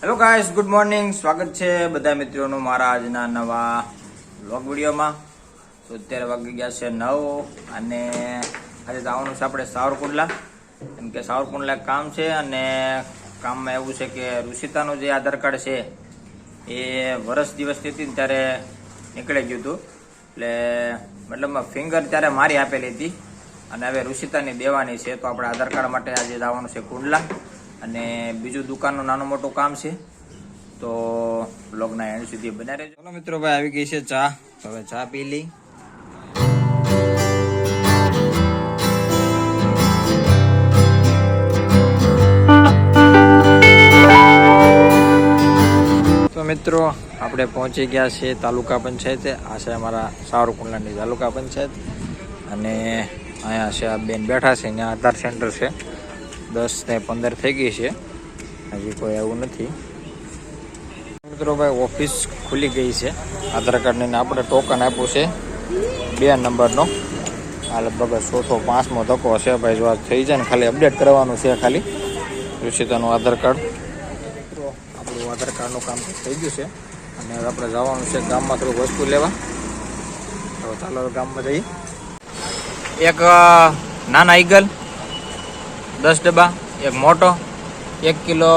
Hello guys, good morning. સ્વાગત છે બધા મિત્રોનું મારા આજના નવા વ્લોગ વિડીયોમાં. તો અત્યારે વાગી ગયા છે 9 અને આજે જવાનું છે આપણે સાવરકુંડલા. કેમ કે સાવરકુંડલા કામ છે અને કામમાં એવું છે કે ઋષિતાનું જે આધાર કાર્ડ છે એ વર્ષ દિવસથી હતી ને ત્યારે નીકળી ગયું હતું. એટલે મતલબમાં ફિંગર ત્યારે મારી આપેલી હતી અને હવે ઋષિતાની દેવાની છે. તો આપણે આધાર કાર્ડ માટે આજે જવાનું છે કુંડલા અને બીજું દુકાનનું નાનું મોટું કામ છે. તો બ્લોગના એન્ડ સુધી બના રહેજો. ચલો મિત્રો, ભાઈ આવી ગઈ છે ચા. હવે ચા પી લઈ. તો મિત્રો, આપણે પહોંચી ગયા છે તાલુકા પંચાયતે. આ છે અમારા સાવરકુંડલાની તાલુકા પંચાયત અને અહીંયા છે આ બેન બેઠા છે. અહીંયા આધાર સેન્ટર છે. 10 ને 15 થઈ ગઈ છે, હજી કોઈ એવું નથી. મિત્રો ભાઈ, ઓફિસ ખુલી ગઈ છે આધાર કાર્ડની. આપણે ટોકન આપ્યું છે 2 નંબરનો. આ લગભગ 105મો ધક્કો હશે ભાઈ. જો આ થઈ જાય ને ખાલી અપડેટ કરવાનું છે ખાલી ઋષિતાનું આધાર કાર્ડ. મિત્રો, આપણું આધાર કાર્ડનું કામ થઈ ગયું છે અને હવે આપણે જવાનું છે ગામમાં થોડુંક વસ્તુ લેવા. તો ચાલો ગામમાં જઈએ. એક નાના ઈગલ 10 ડબ્બા, એક મોટો 1 કિલો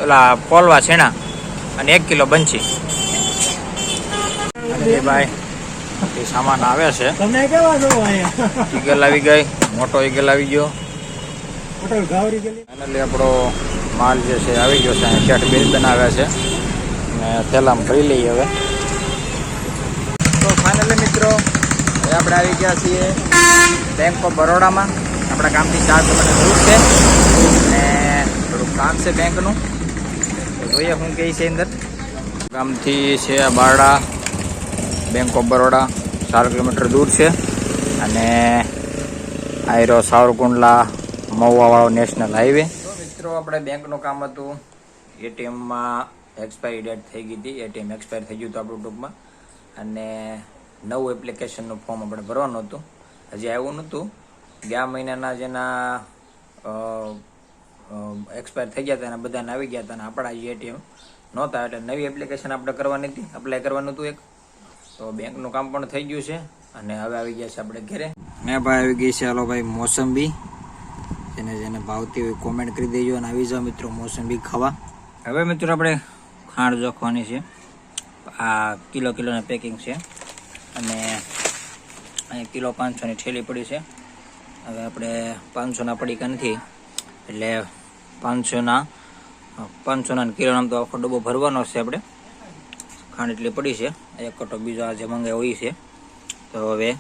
ઓલા પોલવા છેણા અને 1 કિલો બંછી. અને ભાઈ એ સામાન આવે છે. ઈગલ આવી ગઈ, મોટો ઈગલ આવી ગયો. ફાઇનલી આપણો માલ જે છે આવી ગયો છે. શેઠ બિલ બનાવ્યા છે અને થેલામાં ભરી લઈએ હવે. તો ફાઇનલી મિત્રો, હવે આપણે આવી ગયા છીએ બેંક ઓફ બરોડામાં. આપણા ગામથી 4 કિલોમીટર દૂર છે અને થોડુંક કામ છે બેંકનું. જોઈએ શું કહે છે અંદર. ગામથી છે આ બારડા બેંક ઓફ બરોડા 4 કિલોમીટર દૂર છે અને આયરો સાવરકુંડલા મહુવાવાળો નેશનલ હાઈવે. તો મિત્રો, આપણે બેંકનું કામ હતું. એટીએમમાં એક્સપાયરી ડેટ થઈ ગઈ હતી. એટીએમ એક્સપાયર થઈ ગયું હતું આપણું ટૂંકમાં. અને નવું એપ્લિકેશનનું ફોર્મ આપણે ભરવાનું હતું. હજી આવ્યું નહોતું. ગયા મહિનાના જેના એક્સપાયર થઈ ગયા હતા એના બધાને આવી ગયા હતા અને આપણા જે એટીએમ નહોતા એટલે નવી એપ્લિકેશન આપણે કરવાની હતી, અપ્લાય કરવાનું હતું એક. તો બેંકનું કામ પણ થઈ ગયું છે અને હવે આવી ગયા છે આપણે ઘરે. મેં ભાઈ આવી ગઈ છે. હાલો ભાઈ, મોસંબી જેને ભાવતી હોય કોમેન્ટ કરી દેજો અને આવી જાઓ મિત્રો મોસંબી ખાવા. હવે મિત્રો આપણે ખાંડ જોખવાની છે. આ કિલોના પેકિંગ છે અને અહીંયા કિલો 500ની થેલી પડી છે. હવે આપણે 500ના પડીકા નથી એટલે 500ના કિલો નામ તો આખો ડબ્બો ભરવાનો છે આપણે. ખાંડ એટલી પડી છે. એક કટો બીજો આજે મંગાવ્યો હોય છે. તો હવે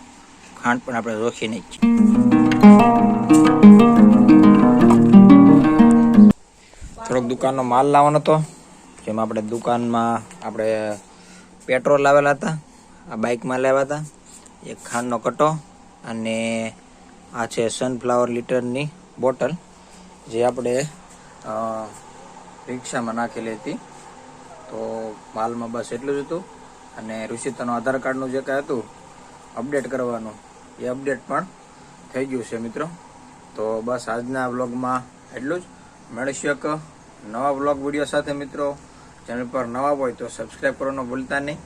ખાંડ પણ આપણે રોકી નાખીએ. થોડોક દુકાનનો માલ લાવવાનો હતો. જેમાં આપણે દુકાનમાં આપણે પેટ્રોલ લાવેલા હતા, આ બાઇકમાં લાવ્યા હતા, એક ખાંડનો કટો અને આ છે સનફ્લાવર લીટરની બોટલ જે આપણે રિક્ષામાં નાખેલી હતી. તો માલમાં બસ એટલું જ હતું અને ઋષિતાનું આધાર કાર્ડનું જે કાંઈ હતું અપડેટ કરવાનું એ અપડેટ પણ થઈ ગયું છે મિત્રો. તો બસ આજના વ્લોગમાં એટલું જ. મળીશું એક નવા વ્લોગ વિડીયો સાથે મિત્રો. ચેનલ પર નવા હોય તો સબસ્ક્રાઈબ કરવાનું ભૂલતા નહીં.